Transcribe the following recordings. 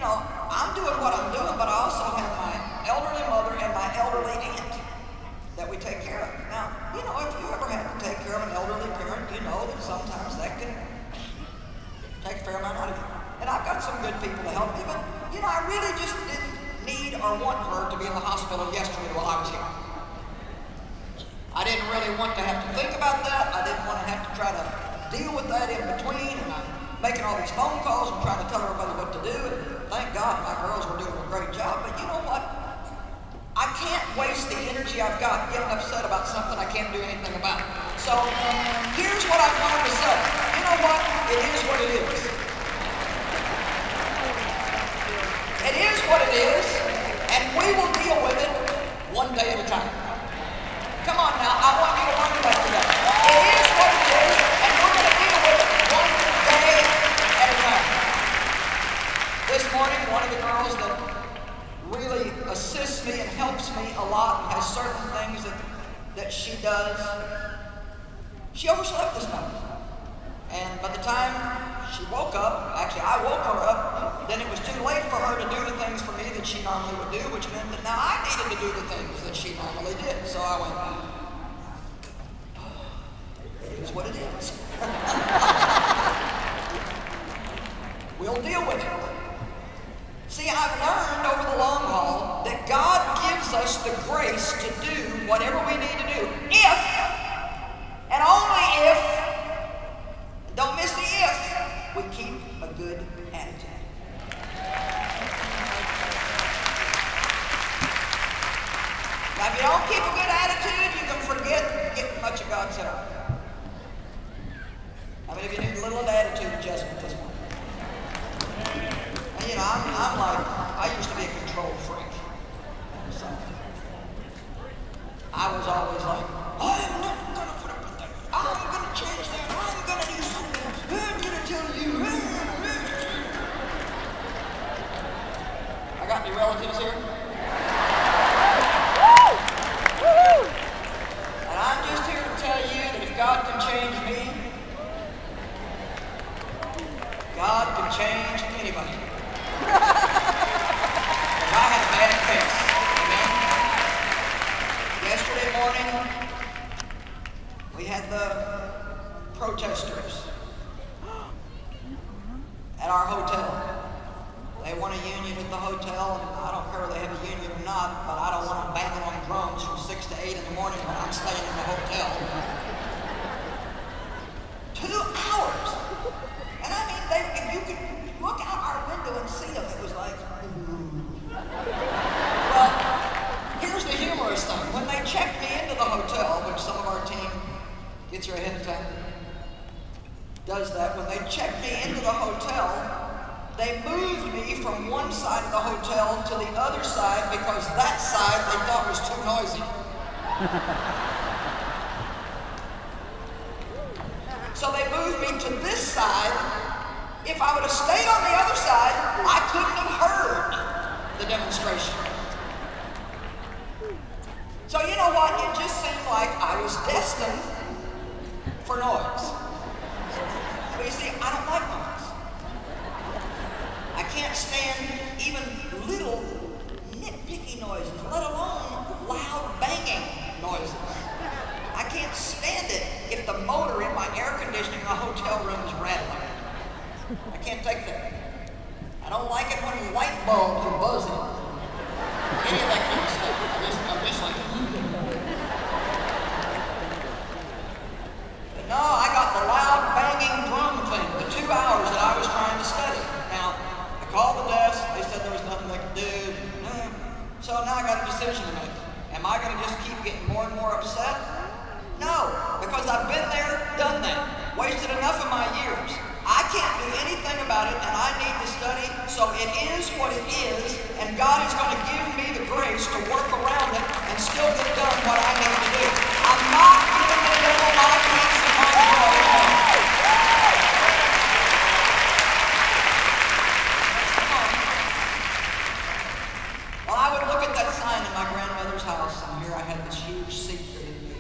know, I'm doing what I'm doing, but I also have my elderly mother and my elderly aunt that we take care of. Now, you know, if you ever have to take care of an elderly parent, you know that sometimes that can take a fair amount out of you. And I've got some good people to help me, but, you know, I really just didn't need or want her to be in the hospital yesterday while I was here. I didn't really want to have to think about that. I didn't want to have to try to deal with that in between, and I'm making all these phone calls and trying to tell everybody what to do, and thank God my girls were doing a great job, but you know what? I can't waste the energy I've got getting upset about something I can't do anything about. So here's what I've learned to say. You know what? It is what it is. It is what it is, and we will deal with it one day at a time. Come on now, I want you to learn that today. It is what it is, and we're going to deal with it one day at a time. This morning, one of the girls that really assists me and helps me a lot and has certain things that she does, she overslept this morning. And by the time she woke up, actually I woke her up, then it was too late for her to do the things for me that she normally would do, which meant that now I needed to do the things that she normally did. So I went, it is what it is. We'll deal with it. See, I've learned over the long haul that God gives us the grace to do whatever we need to do if, and only if, don't miss the if, we keep a good attitude. Now, if you don't keep a good attitude, you can forget getting much of God's help. I mean, if you need a little attitude adjustment this morning. And, you know, I'm like, I used to be a control freak. So, I was always like, I'm not going to put up with that. I'm going to change that. I'm going to do something. I'm going to tell you. I got any relatives here? And I'm just here to tell you that if God can change me, God can change anybody. I had a bad case. Amen? Yesterday morning, we had the protesters at our hotel. They want a union at the hotel, and I don't care if they have a union or not, but I don't want them banging on drums from 6 to 8 in the morning when I'm staying in the hotel. 2 hours! And I mean, if you could look out our window and see them, it was like, Well, here's the humorous thing. When they checked me into the hotel, which some of our team gets here ahead of time, does that, when they checked me into the hotel, they moved me from one side of the hotel to the other side because that side they thought was too noisy. So they moved me to this side. If I would have stayed on the other side, I couldn't have heard the demonstration. So you know what? It just seemed like I was destined for noise. But you see, I don't like noise. I can't stand even little nitpicky noises, let alone loud banging noises. I can't stand it if the motor in my air conditioning in the hotel room is rattling. I can't take that. I don't like it when light bulbs are buzzing. Any of that kind of stuff. I'm just like, But no, I got the loud banging drum thing, the 2 hours that I was trying to study. Now, I called the desk, they said there was nothing they could do. So now I got a decision to make. Am I going to just keep getting more and more upset? No, because I've been there, done that, wasted enough of my years. I can't do anything about it, and I need to study, so it is what it is, and God is going to give me the grace to work around it and still get done what I need to do. I'm not giving the devil my peace and my joy. Well, I would look at that sign in my grandmother's house, and here I had this huge secret in me.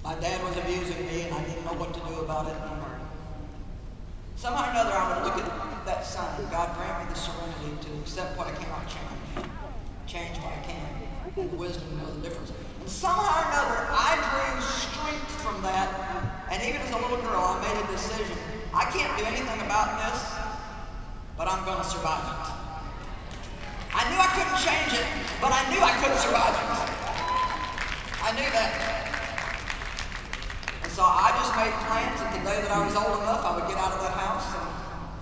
My dad was abusing me, and I didn't know what to do about it. Somehow or another, I would look at that sign, God me to accept what I cannot change what I can, and wisdom knows the difference. And somehow or another, I drew strength from that, and even as a little girl, I made a decision. I can't do anything about this, but I'm going to survive it. I knew I couldn't change it, but I knew I could survive it. I knew that. And so I just made plans that the day that I was old enough, I would get out of that house. And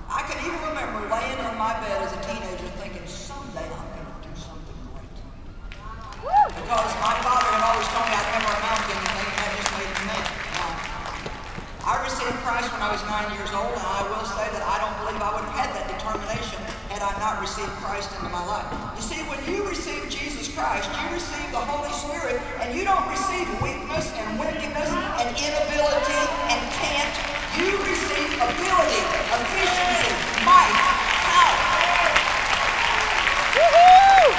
I can even remember laying in my bed as a teenager thinking, someday I'm going to do something great. Because my father had always told me I'd never amount to anything, and that just made me mad. Now, I received Christ when I was 9 years old, and I will say that I don't believe I would have had that determination had I not received Christ into my life. You see, when you receive Jesus Christ, you receive the Holy Spirit, and you don't receive weakness and wickedness and inability and can't. You receive ability, efficiency, might, power. Woo-hoo!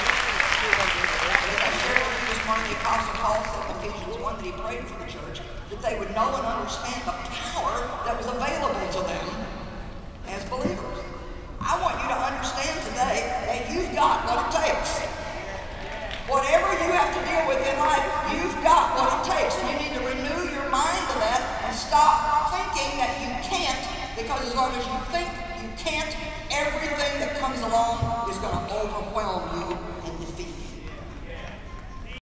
I shared with you this morning the Apostle Paul said in Ephesians 1 that he prayed for the church that they would know and understand the power that was available to them as believers. I want you to understand today that you've got what it takes. Whatever you have to deal with in life, you've got what it takes. And you need to renew your mind to that and stop thinking that you can't, because as long as you think you can't, everything that comes along is going to overwhelm you